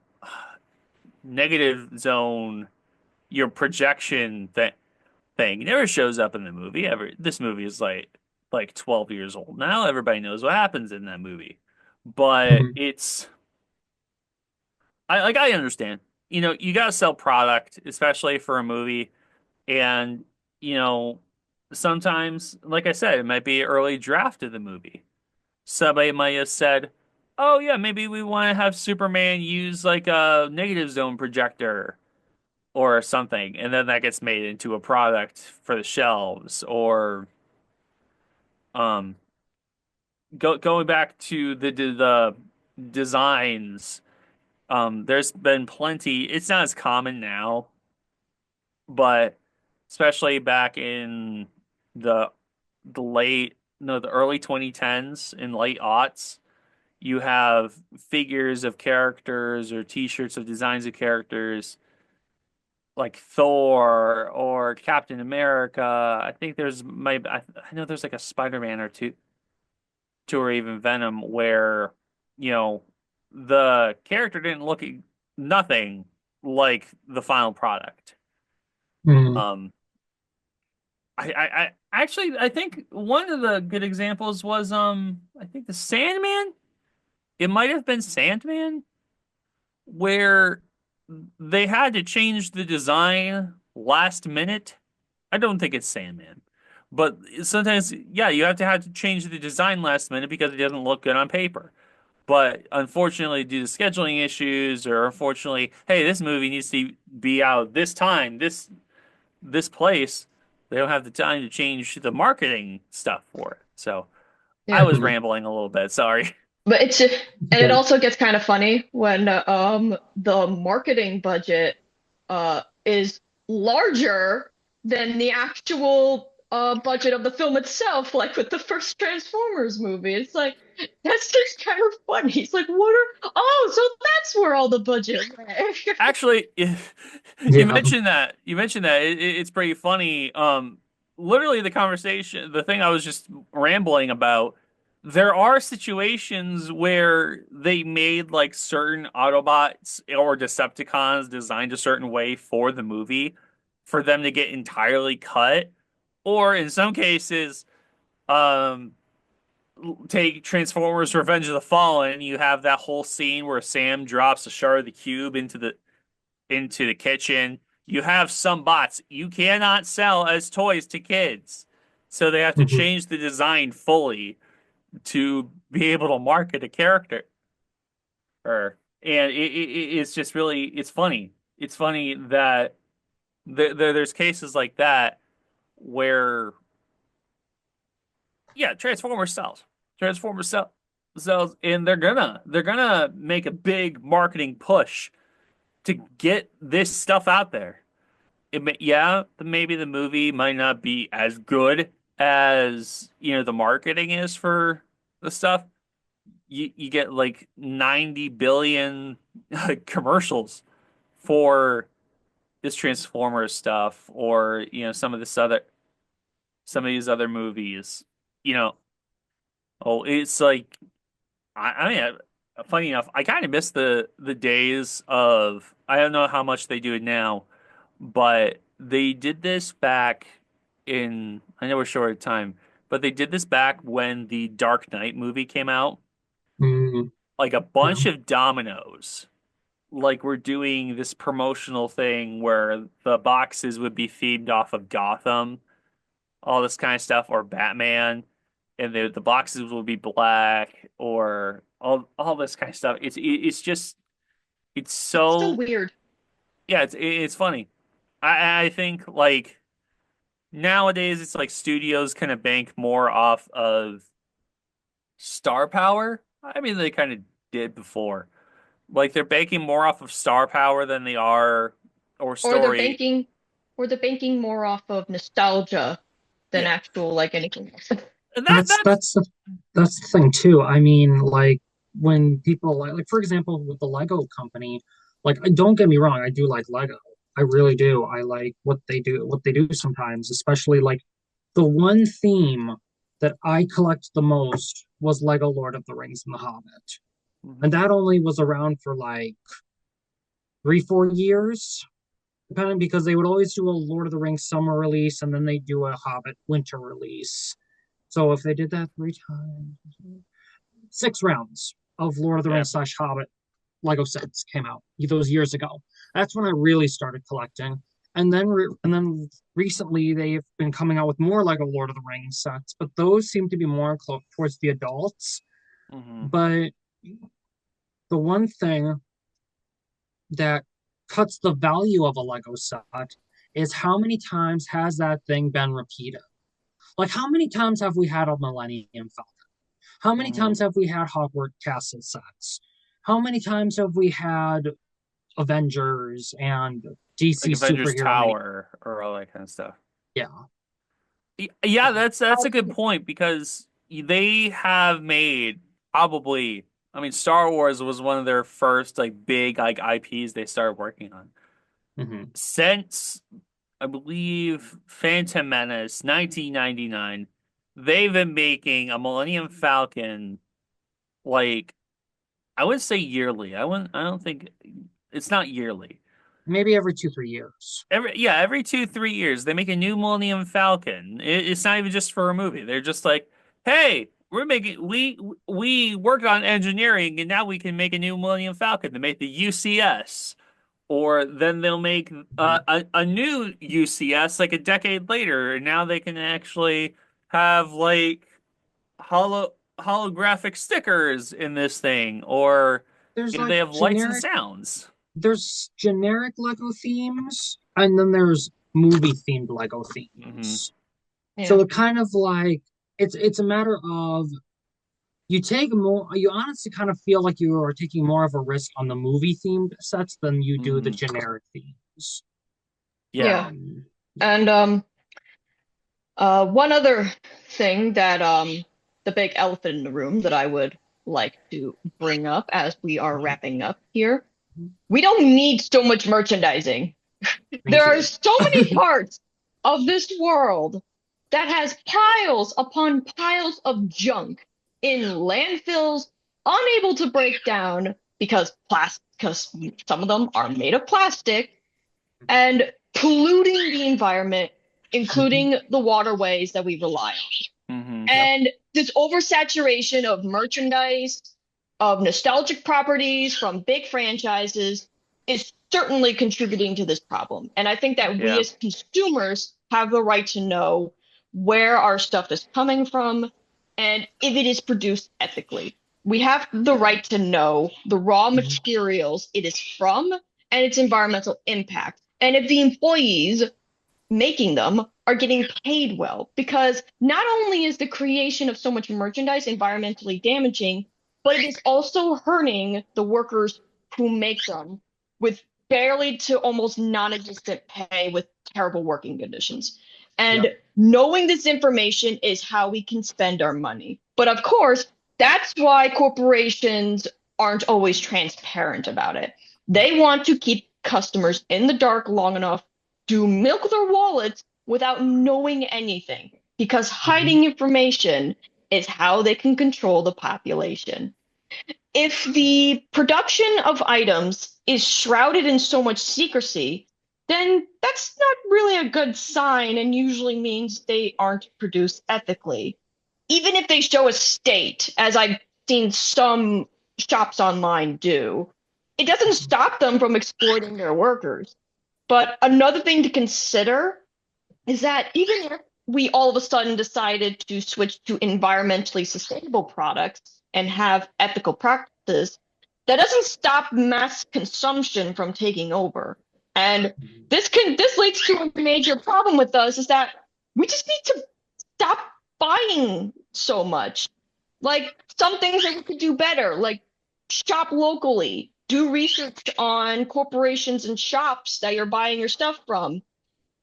negative zone, your projection thing. It never shows up in the movie. This movie is like 12 years old now. Everybody knows what happens in that movie. But Mhm. I understand. You gotta sell product, especially for a movie. And, you know, sometimes, like I said, it might be an early draft of the movie. Somebody might have said, oh, yeah, maybe we want to have Superman use like a negative zone projector or something. And then that gets made into a product for the shelves. Or um, going back to the designs, there's been plenty. It's not as common now, but especially back in the the late no the early 2010s and late aughts, you have figures of characters or t-shirts of designs of characters like Thor or Captain America. I think I know there's like a Spider-Man or two or even Venom where you know the character didn't look nothing like the final product. Mhm. um I actually I think one of the good examples was I think the Sandman. It might have been Sandman where they had to change the design last minute. I don't think it's Sandman. But sometimes, yeah, you have to change the design last minute because it doesn't look good on paper. But unfortunately, due to scheduling issues, or unfortunately, hey, this movie needs to be out this time, this place, they don't have the time to change the marketing stuff for it. So I Yeah. was Mhm. rambling a little bit. Sorry. But It's and it okay. also gets kind of funny when the marketing budget is larger than the actual budget of the film itself, like with the first Transformers movie. It's like that's just kind of funny. It's like so that's where all the budget went. Actually, you Yeah. mentioned that. You mentioned that. It's pretty funny. Literally the thing I was just rambling about. There are situations where they made like certain Autobots or Decepticons designed a certain way for the movie for them to get entirely cut. Or in some cases, um, take Transformers Revenge of the Fallen, you have that whole scene where Sam drops a shard of the cube into the kitchen. You have some bots you cannot sell as toys to kids. So they have to Mhm. change the design fully to be able to market a character. And it's just really it's funny. It's funny that there's cases like that where yeah, Transformers sells, and they're gonna make a big marketing push to get this stuff out there. Yeah, maybe the movie might not be as good as the marketing is for the stuff. You get like 90 billion commercials for this Transformers stuff, or some of these other movies. You know, oh, it's like I mean, funny enough, I kind of miss the days of I don't know how much they do it now, but they did this back in I know we're short of time, but they did this back when the Dark Knight movie came out. Mm, Like a yeah. bunch of dominoes. Like we're doing this promotional thing where the boxes would be themed off of Gotham, all this kind of stuff, or Batman, and the boxes will be black, or all this kind of stuff. It's just it's It's so so weird. yeah, it's funny. I think like nowadays it's like studios kind of bank more off of star power. I mean they kind of did before. Like they're banking more off of star power than they are or Or they're story. banking or they're banking more off of nostalgia than Yeah. actual like anything else. And That's that's that's the that's the thing too. I mean, like when people like for example with the Lego company, like don't get me wrong, I do like Lego. I really do. I like what they do sometimes, especially like the one theme that I collect the most was Lego Lord of the Rings and The Hobbit. mhm. And that only was around for like 3, 4 years, depending because they would always do a Lord of the Rings summer release and then they do a Hobbit winter release. So if they did that 3 times, 6 rounds of Lord of the Yeah. Rings slash Hobbit Lego sets came out those years ago. That's when I really started collecting. And then recently they've been coming out with more Lego Lord of the Rings sets, but those seem to be more towards the adults. Hmm. But the one thing that cuts the value of a Lego set is how many times has that thing been repeated? Like how many times have we had a Millennium Falcon? How many Hmm. times have we had Hogwarts Castle sets? How many times have we had Avengers and DC Like Avengers superhero mini? Tower or all that kind of stuff. Yeah. Yeah, that's a good point because they have made probably I mean Star Wars was one of their first like big like IPs they started working on. Hmm. Since I believe Phantom Menace 1999, they've been making a Millennium Falcon like I would say yearly. I don't think it's not yearly. Maybe every 2, 3 years. Every 2, 3 years they make a new Millennium Falcon. It's not even just for a movie. They're just like, hey, we worked on engineering and now we can make a new Millennium Falcon to make the UCS. Or then they'll make Mhm. a new UCS like a decade later, and now they can actually have like holographic stickers in this thing, or There's they like have lights and sounds. generic Lego themes, and then there's movie themed Lego Hmm. themes. Yeah. So it kind of like it's a matter of you honestly kind of feel like you are taking more of a risk on the movie themed sets than you do the Hmm. generic themes. Yeah. Yeah. Yeah. And one other thing that the big elephant in the room that I would like to bring up as we are wrapping up here. We don't need so much merchandising. There Thank are you. so many parts of this world that has piles upon piles of junk in landfills, unable to break down because some of them are made of plastic and polluting the environment, Mhm. including the waterways that we rely on. Hmm. Yep. And this oversaturation of merchandise, of nostalgic properties from big franchises is certainly contributing to this problem. And I think that we Yeah. as consumers have the right to know where our stuff is coming from and if it is produced ethically. We have the right to know the raw Mhm. materials it is from and its environmental impact. And if the employees making them are getting paid well because not only is the creation of so much merchandise environmentally damaging, but it is also hurting the workers who make them with barely to almost non-existent pay with terrible working conditions. Yep. And knowing this information is how we can spend our money. But of course, that's why corporations aren't always transparent about it. They want to keep customers in the dark long enough to milk their wallets without knowing anything because Mhm. hiding information is how they can control the population. If the production of items is shrouded in so much secrecy, then that's not really a good sign and usually means they aren't produced ethically. Even if they show a state, as I've seen some shops online do, it doesn't stop them from exploiting their workers. But another thing to consider is that even if we all of a sudden decided to switch to environmentally sustainable products and have ethical practices, that doesn't stop mass consumption from taking over. And this leads to a major problem with us is that we just need to stop buying so much. Like some things that we could do better, like shop locally, do research on corporations and shops that you're buying your stuff from,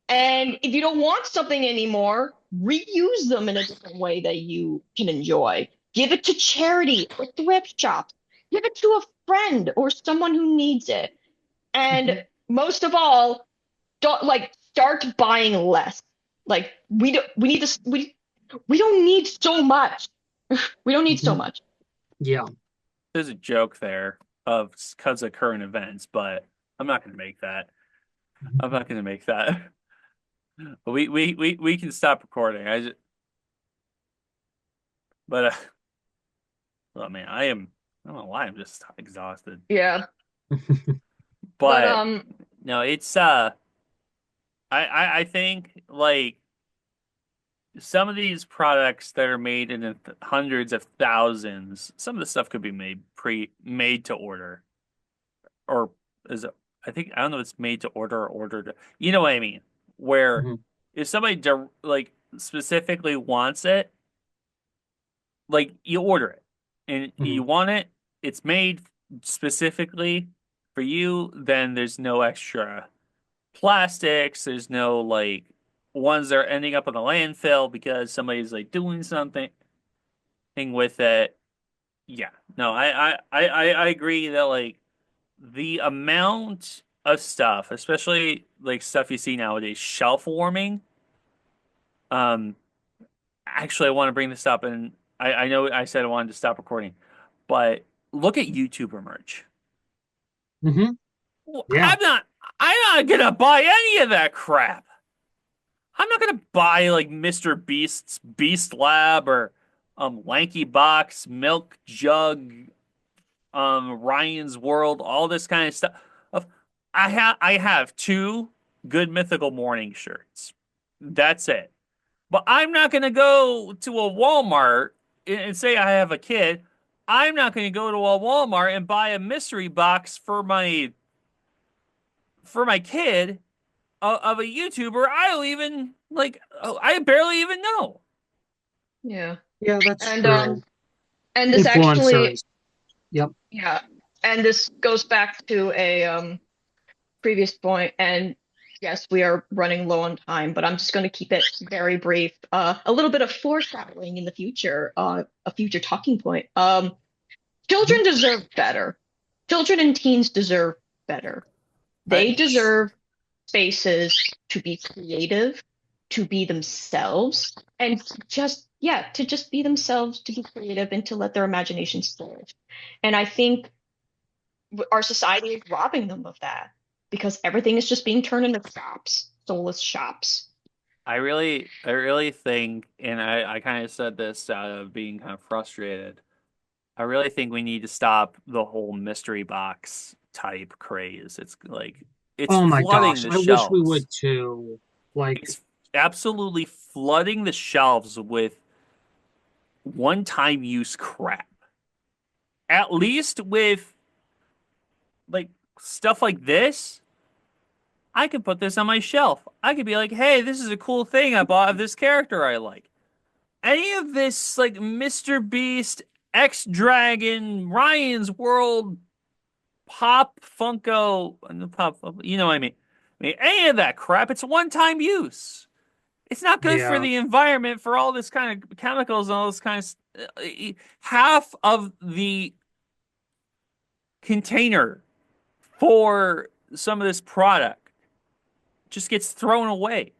and if you don't want something anymore, reuse them in a different way that you can enjoy. Give it to charity or thrift shops. Give it to a friend or someone who needs it. Mhm. And most of all, don't like start buying less. Like we don't need so much. We don't need so Mhm. much. Yeah. There's a joke there of because of current events, but I'm not going to make that. I'm not going to make that. We can stop recording. But oh man, I don't know why I'm just exhausted. Yeah. But But no, it's I think like some of these products that are made in the hundreds of thousands, some of the stuff could be made to order, or is it, I think I don't know if it's made to order or ordered. You know what I mean? Where Mhm. if somebody like specifically wants it, like you order it and you Mhm. want it, it's made specifically for you, then there's no extra plastics, there's no like ones that are ending up in the landfill because somebody's like doing something with it. Yeah. No, I agree that like the amount of stuff, especially like stuff you see nowadays, shelf warming. Um, actually, I want to bring this up, and I know I said I wanted to stop recording, but look at YouTuber merch. Mhm. Well, Yeah. I'm not gonna buy any of that crap. I'm not gonna buy like Mr. Beast's Beast Lab or Lanky Box, Milk Jug, Ryan's World, all this kind of stuff. Of I have two good mythical morning shirts. That's it. But I'm not gonna go to a Walmart and say I have a kid. I'm not gonna go to a Walmart and buy a mystery box for my kid of a YouTuber I don't even like. I barely even know. yeah. Yeah, that's And true. and this actually Influencers. Yep. yeah. And this goes back to a previous point, and yes, we are running low on time, but I'm just going to keep it very brief. A little bit of foreshadowing in the future, a future talking point. Mhm. Children deserve better. Children and teens deserve better. I They deserve spaces to be creative, to be themselves, and to just be themselves, to be creative, and to let their imaginations flourish. And I think our society is robbing them of that because everything is just being turned into shops, soulless shops. I really think, and I kind of said this out of being kind of frustrated. I really think we need to stop the whole mystery box type craze. It's like it's Oh my flooding gosh, the I wish we shelves. would too. Like, It's absolutely flooding the shelves with one-time use crap. At least with like stuff like this, I could put this on my shelf. I could be like, "Hey, this is a cool thing I bought of this character I like." Any of this like Mr. Beast, X Dragon, Ryan's World, Pop Funko, Pop, you know what I mean? I mean, any of that crap, it's one-time use. It's not good for yeah. the environment for all this kind of chemicals and all this kind of half of the container for some of this product just gets thrown away.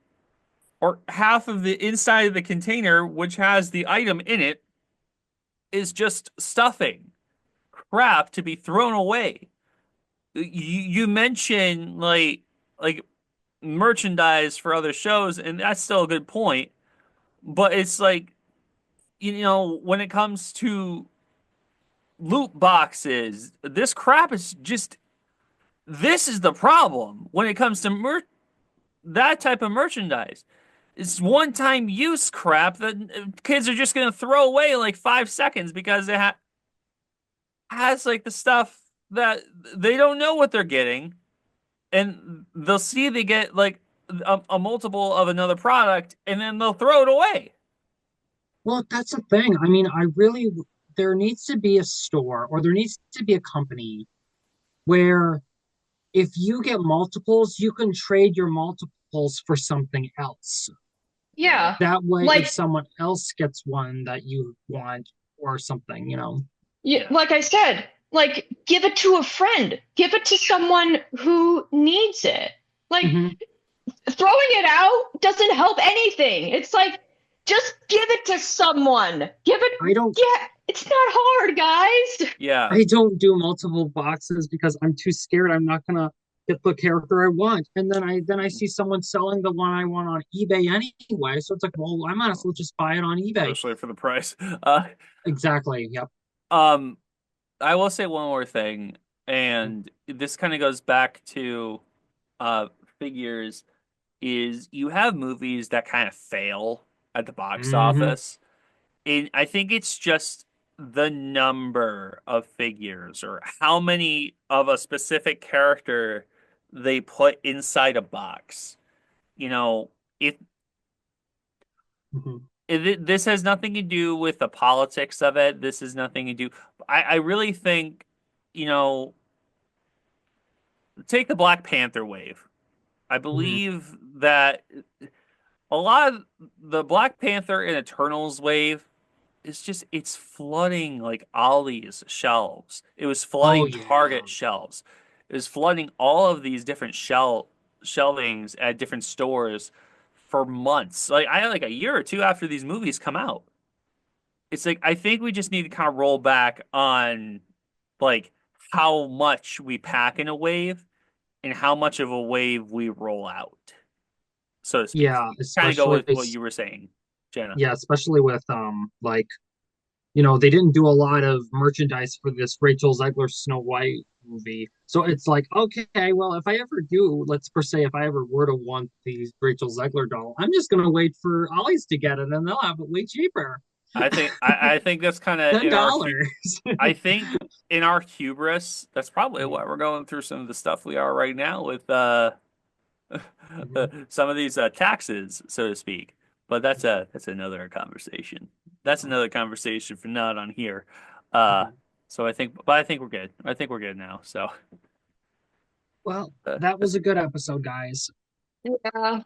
Or half of the inside of the container, which has the item in it, is just stuffing. crap to be thrown away. You mention like merchandise for other shows, and that's still a good point. But it's like, when it comes to loot boxes, this crap is just this is the problem when it comes to that type of merchandise. It's one-time use crap that kids are just gonna throw away in like 5 seconds because it has like the stuff that they don't know what they're getting, and they'll see they get like a multiple of another product, and then they'll throw it away. Well, that's the thing. I mean, there needs to be a store or there needs to be a company where if you get multiples, you can trade your multiples for something else. Yeah. That way, if Like someone else gets one that you want or something, yeah, like I said, like give it to a friend. Give it to someone who needs it. Like Hmm. throwing it out doesn't help anything. It's like just give it to someone. Give it I don't yeah, it's not hard, guys. Yeah, I don't do multiple boxes because I'm too scared I'm not gonna get the character I want. And then I see someone selling the one I want on eBay anyway. So it's like, well, I might as well just buy it on eBay. especially for the price. Uh, Exactly. Yep. um, I will say one more thing, and this kind of goes back to uh figures. Is you have movies that kind of fail at the box Hmm. office. And I think it's just the number of figures or how many of a specific character they put inside a box. You know, if, Hmm. this has nothing to do with the politics of it, this has nothing to do. I really think, you know, take the Black Panther wave. I Hmm. believe that a lot of the Black Panther and Eternals wave it's flooding like Ollie's shelves. It was Oh flooding yeah. Target shelves. It was flooding all of these different shelvings at different stores for months. Like I like a year or two after these movies come out. It's like I think we just need to kind of roll back on like how much we pack in a wave and how much of a wave we roll out, so to speak. Yeah, Kind of go especially with what you were saying, Jenna. yeah, especially with like they didn't do a lot of merchandise for this Rachel Zegler Snow White movie. So it's like, okay, well, if I ever do, let's per se, if I ever were to want the Rachel Zegler doll, I'm just gonna wait for Ollie's to get it and they'll have it way cheaper. I think that's kind of in our $10. I think in our hubris, that's probably Mhm. why we're going through some of the stuff we are right now with Mhm. some of these taxes, so to speak. But that's another conversation. That's another conversation for not on here. Uh, Mhm. so I think we're good. I think we're good now. So Well, that was that's a good episode, guys. Yeah.